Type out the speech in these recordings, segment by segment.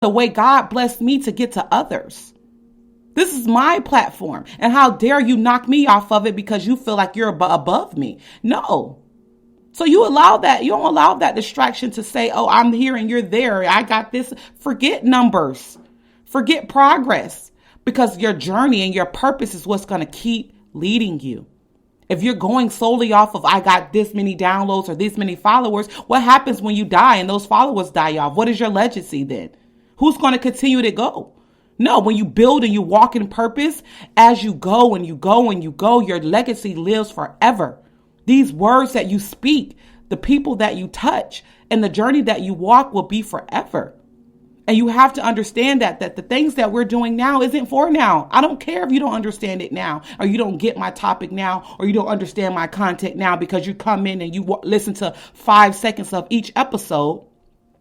the way God blessed me to get to others. This is my platform. And how dare you knock me off of it because you feel like you're above me? No. So you don't allow that distraction to say, oh, I'm here and you're there. I got this. Forget numbers. Forget progress, because your journey and your purpose is what's going to keep leading you. If you're going solely off of, I got this many downloads or this many followers, what happens when you die and those followers die off? What is your legacy then? Who's going to continue to go? No, when you build and you walk in purpose, as you go and you go and you go, your legacy lives forever. These words that you speak, the people that you touch, and the journey that you walk will be forever. And you have to understand that the things that we're doing now isn't for now. I don't care if you don't understand it now, or you don't get my topic now, or you don't understand my content now because you come in and you listen to 5 seconds of each episode.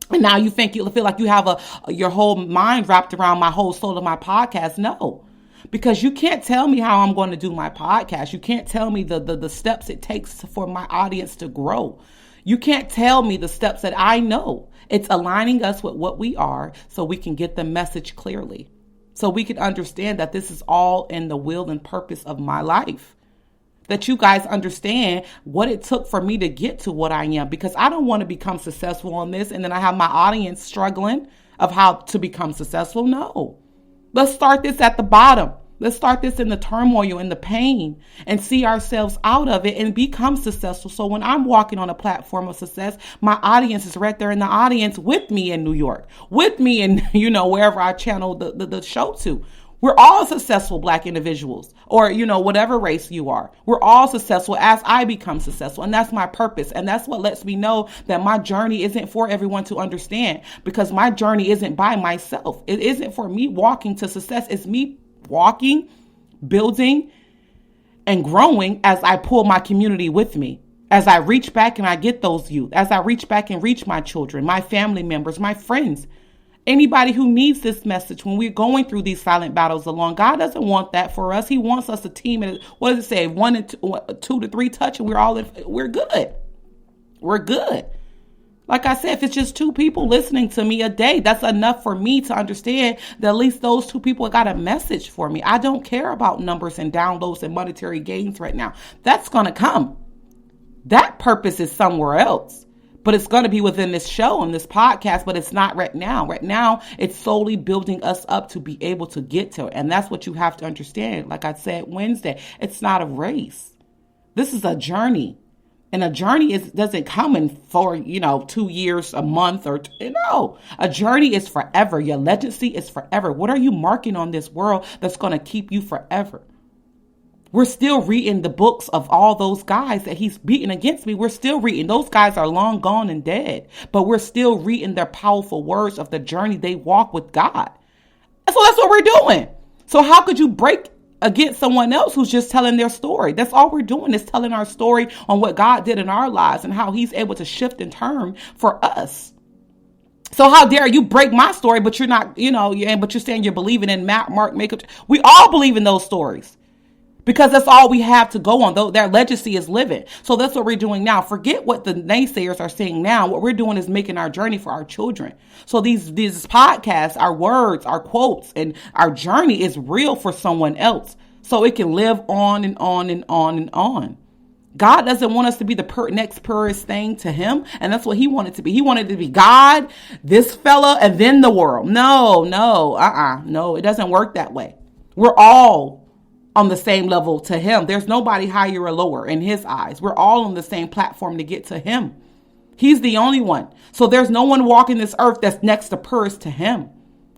And now you feel like you have your whole mind wrapped around my whole soul of my podcast. No, because you can't tell me how I'm going to do my podcast. You can't tell me the steps it takes for my audience to grow. You can't tell me the steps that I know. It's aligning us with what we are so we can get the message clearly. So we can understand that this is all in the will and purpose of my life. That you guys understand what it took for me to get to what I am, because I don't want to become successful on this and then I have my audience struggling of how to become successful. No, let's start this at the bottom. Let's start this in the turmoil and the pain and see ourselves out of it and become successful. So when I'm walking on a platform of success, my audience is right there in the audience with me in New York, with me in, wherever I channel the show to. We're all successful Black individuals, or, whatever race you are. We're all successful as I become successful. And that's my purpose. And that's what lets me know that my journey isn't for everyone to understand, because my journey isn't by myself. It isn't for me walking to success. It's me walking, building, and growing as I pull my community with me. As I reach back and I get those youth, as I reach back and reach my children, my family members, my friends, anybody who needs this message when we're going through these silent battles alone. God doesn't want that for us. He wants us a team. And what does it say? 1 and 2 to 3 touch, and we're good. We're good. Like I said, if it's just 2 people listening to me a day, that's enough for me to understand that at least those 2 people got a message for me. I don't care about numbers and downloads and monetary gains right now. That's going to come. That purpose is somewhere else. But it's going to be within this show and this podcast, but it's not right now. Right now, it's solely building us up to be able to get to it. And that's what you have to understand. Like I said Wednesday, it's not a race. This is a journey. And a journey doesn't come in for, 2 years, a month, or no. A journey is forever. Your legacy is forever. What are you marking on this world that's going to keep you forever? We're still reading the books of all those guys that he's beating against me. We're still reading. Those guys are long gone and dead, but we're still reading their powerful words of the journey they walk with God. So that's what we're doing. So how could you break against someone else who's just telling their story? That's all we're doing, is telling our story on what God did in our lives and how he's able to shift and turn for us. So how dare you break my story, but you're not, but you're saying you're believing in Mark, Makeup. We all believe in those stories, because that's all we have to go on. Though their legacy is living. So that's what we're doing now. Forget what the naysayers are saying now. What we're doing is making our journey for our children. So these podcasts, our words, our quotes, and our journey is real for someone else, so it can live on and on and on and on. God doesn't want us to be the next purest thing to him. And that's what he wanted to be. He wanted to be God, this fella, and then the world. No, it doesn't work that way. We're all on the same level to him. There's nobody higher or lower in his eyes. We're all on the same platform to get to him. He's the only one. So there's no one walking this earth that's next to purest to him.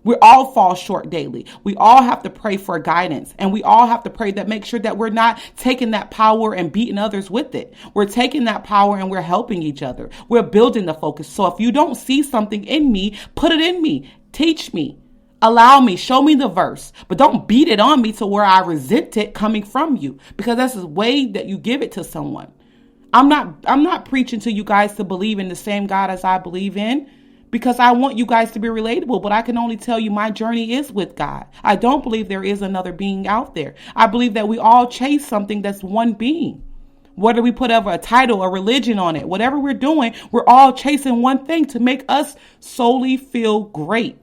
We all fall short daily. We all have to pray for guidance, and we all have to pray that make sure that we're not taking that power and beating others with it. We're taking that power and we're helping each other. We're building the focus. So if you don't see something in me, put it in me. Teach me. Allow me, show me the verse, but don't beat it on me to where I resent it coming from you, because that's the way that you give it to someone. I'm not preaching to you guys to believe in the same God as I believe in, because I want you guys to be relatable, but I can only tell you my journey is with God. I don't believe there is another being out there. I believe that we all chase something that's one being. Whether we put ever a title, a religion on it, whatever we're doing, we're all chasing one thing, to make us solely feel great.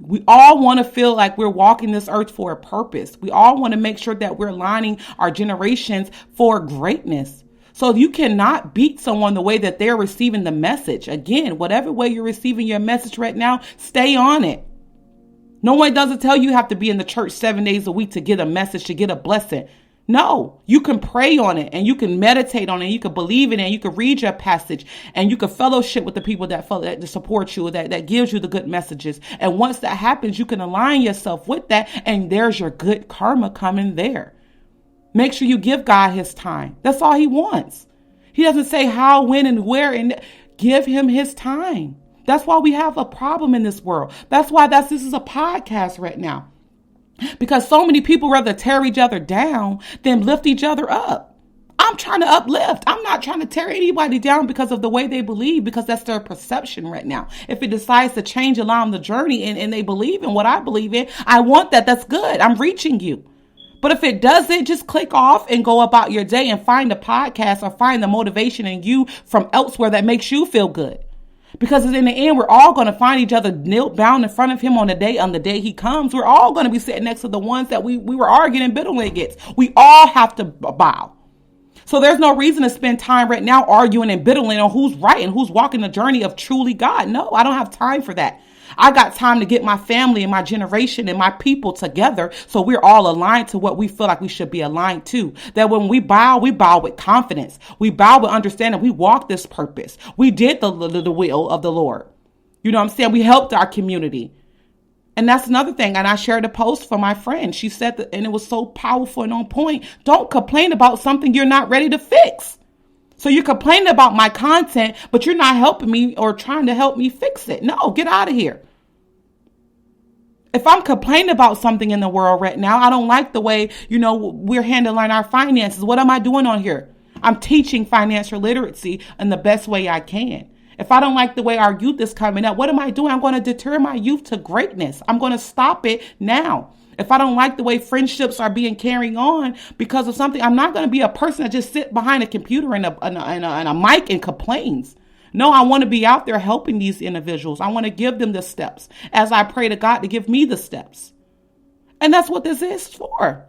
We all want to feel like we're walking this earth for a purpose. We all want to make sure that we're aligning our generations for greatness. So you cannot beat someone the way that they're receiving the message. Again, whatever way you're receiving your message right now, stay on it. No one doesn't tell you have to be in the church 7 days a week to get a message, to get a blessing. No, you can pray on it and you can meditate on it. You can believe in it. And you can read your passage and you can fellowship with the people that support you, that gives you the good messages. And once that happens, you can align yourself with that. And there's your good karma coming there. Make sure you give God his time. That's all he wants. He doesn't say how, when, and where, and give him his time. That's why we have a problem in this world. That's why this is a podcast right now. Because so many people rather tear each other down than lift each other up. I'm trying to uplift. I'm not trying to tear anybody down because of the way they believe, because that's their perception right now. If it decides to change along the journey and they believe in what I believe in, I want that. That's good. I'm reaching you. But if it doesn't, just click off and go about your day and find a podcast or find the motivation in you from elsewhere that makes you feel good. Because in the end, we're all going to find each other bound in front of him on the day he comes. We're all going to be sitting next to the ones that we were arguing and bittering against. We all have to bow. So there's no reason to spend time right now arguing and bittering on who's right and who's walking the journey of truly God. No, I don't have time for that. I got time to get my family and my generation and my people together so we're all aligned to what we feel like we should be aligned to. That when we bow with confidence. We bow with understanding. We walk this purpose. We did the will of the Lord. You know what I'm saying? We helped our community. And that's another thing. And I shared a post for my friend. She said that, and it was so powerful and on point. Don't complain about something you're not ready to fix. So you're complaining about my content, but you're not helping me or trying to help me fix it. No, get out of here. If I'm complaining about something in the world right now, I don't like the way, we're handling our finances. What am I doing on here? I'm teaching financial literacy in the best way I can. If I don't like the way our youth is coming up, what am I doing? I'm going to deter my youth to greatness. I'm going to stop it now. If I don't like the way friendships are being carried on because of something, I'm not going to be a person that just sit behind a computer and a mic and complains. No, I want to be out there helping these individuals. I want to give them the steps as I pray to God to give me the steps. And that's what this is for.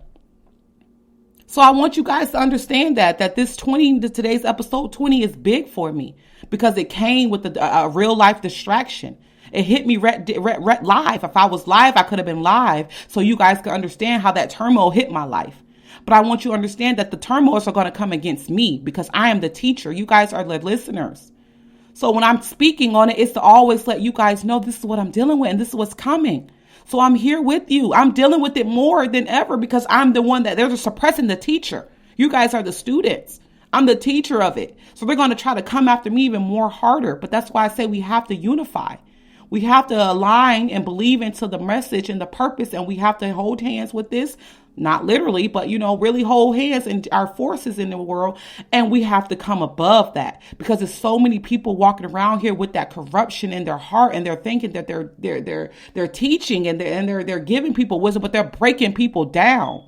So I want you guys to understand that today's episode 20 is big for me because it came with a real life distraction. It hit me live. If I was live, I could have been live so you guys can understand how that turmoil hit my life. But I want you to understand that the turmoils are going to come against me because I am the teacher. You guys are the listeners. So when I'm speaking on it, it's to always let you guys know this is what I'm dealing with and this is what's coming. So I'm here with you. I'm dealing with it more than ever because I'm the one that they're suppressing the teacher. You guys are the students. I'm the teacher of it. So they're going to try to come after me even more harder. But that's why I say we have to unify. We have to align and believe into the message and the purpose, and we have to hold hands with this, not literally, but, really hold hands in our forces in the world. And we have to come above that because there's so many people walking around here with that corruption in their heart, and they're thinking that they're teaching and they're giving people wisdom, but they're breaking people down.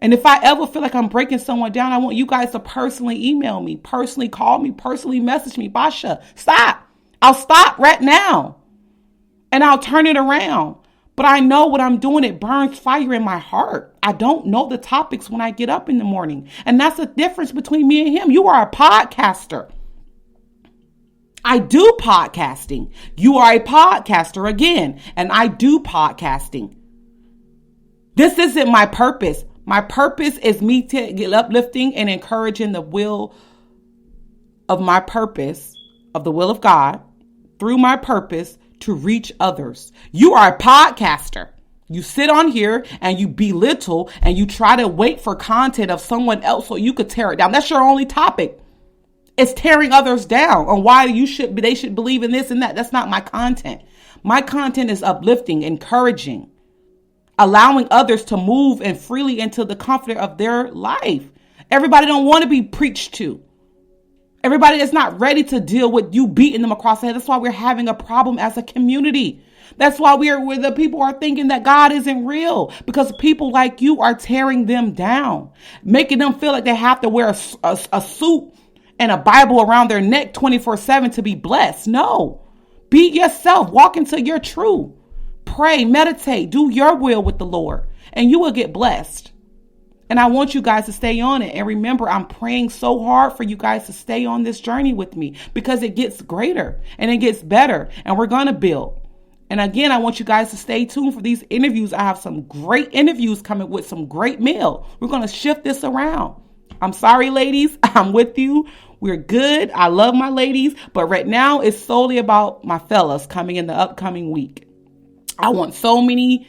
And if I ever feel like I'm breaking someone down, I want you guys to personally email me, personally call me, personally message me. Basha, stop. I'll stop right now and I'll turn it around. But I know what I'm doing. It burns fire in my heart. I don't know the topics when I get up in the morning. And that's the difference between me and him. You are a podcaster. I do podcasting. You are a podcaster again. And I do podcasting. This isn't my purpose. My purpose is me to get uplifting and encouraging the will of my purpose, of the will of God, through my purpose to reach others. You are a podcaster. You sit on here and you belittle and you try to wait for content of someone else so you could tear it down. That's your only topic. It's tearing others down on why they should believe in this and that. That's not my content. My content is uplifting, encouraging, allowing others to move and freely into the comfort of their life. Everybody don't want to be preached to. Everybody is not ready to deal with you beating them across the head. That's why we're having a problem as a community. That's why where the people are thinking that God isn't real, because people like you are tearing them down, making them feel like they have to wear a suit and a Bible around their neck 24/7 to be blessed. No, be yourself. Walk into your truth. pray, meditate, do your will with the Lord, and you will get blessed. And I want you guys to stay on it. And remember, I'm praying so hard for you guys to stay on this journey with me, because it gets greater and it gets better, and we're going to build. And again, I want you guys to stay tuned for these interviews. I have some great interviews coming with some great mail. We're going to shift this around. I'm sorry, ladies. I'm with you. We're good. I love my ladies. But right now, it's solely about my fellas coming in the upcoming week. I want so many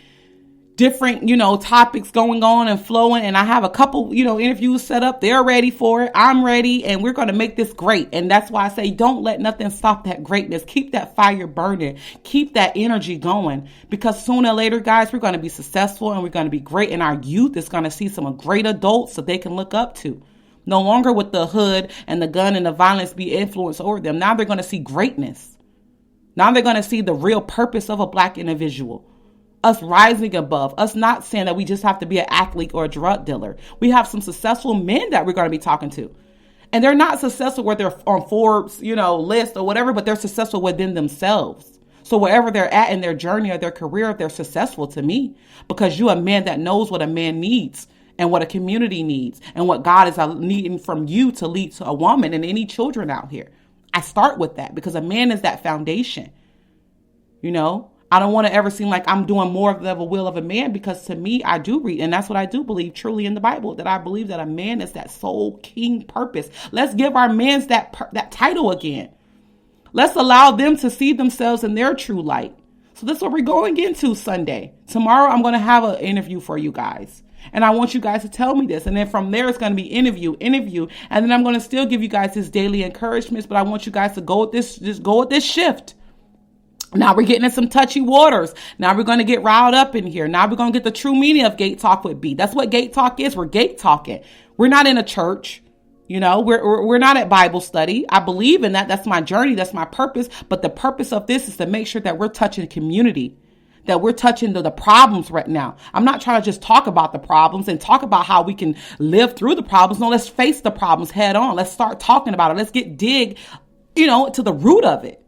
different, topics going on and flowing. And I have a couple, interviews set up. They're ready for it. I'm ready. And we're going to make this great. And that's why I say, don't let nothing stop that greatness. Keep that fire burning. Keep that energy going. Because sooner or later, guys, we're going to be successful and we're going to be great. And our youth is going to see some great adults that they can look up to. No longer with the hood and the gun and the violence be influenced over them. Now they're going to see greatness. Now they're going to see the real purpose of a Black individual. Us rising above, us not saying that we just have to be an athlete or a drug dealer. We have some successful men that we're going to be talking to. And they're not successful where they're on Forbes, list or whatever, but they're successful within themselves. So wherever they're at in their journey or their career, they're successful to me, because you're a man that knows what a man needs and what a community needs and what God is needing from you to lead to a woman and any children out here. I start with that because a man is that foundation. I don't want to ever seem like I'm doing more of the will of a man, because to me, I do read. And that's what I do believe truly in the Bible, that I believe that a man is that sole king purpose. Let's give our men that title again. Let's allow them to see themselves in their true light. So this is what we're going into Sunday. Tomorrow, I'm going to have an interview for you guys. And I want you guys to tell me this. And then from there, it's going to be interview. And then I'm going to still give you guys this daily encouragements. But I want you guys to go with this, just go with this shift. Now we're getting in some touchy waters. Now we're going to get riled up in here. Now we're going to get the true meaning of Gate Talk with B. That's what Gate Talk is. We're gate talking. We're not in a church. We're not at Bible study. I believe in that. That's my journey. That's my purpose. But the purpose of this is to make sure that we're touching community, that we're touching the problems right now. I'm not trying to just talk about the problems and talk about how we can live through the problems. No, let's face the problems head on. Let's start talking about it. Let's dig, to the root of it.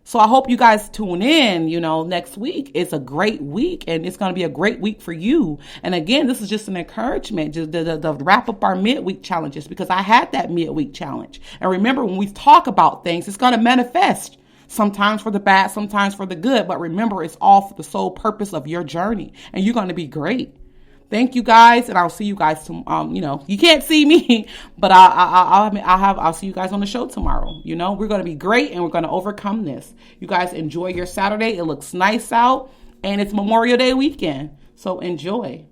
So I hope you guys tune in, next week. It's a great week, and it's going to be a great week for you. And again, this is just an encouragement just to wrap up our midweek challenges, because I had that midweek challenge. And remember, when we talk about things, it's going to manifest, sometimes for the bad, sometimes for the good. But remember, it's all for the sole purpose of your journey, and you're going to be great. Thank you guys, and I'll see you guys you can't see me, but I'll see you guys on the show tomorrow. We're going to be great, and we're going to overcome this. You guys enjoy your Saturday. It looks nice out, and it's Memorial Day weekend, so enjoy.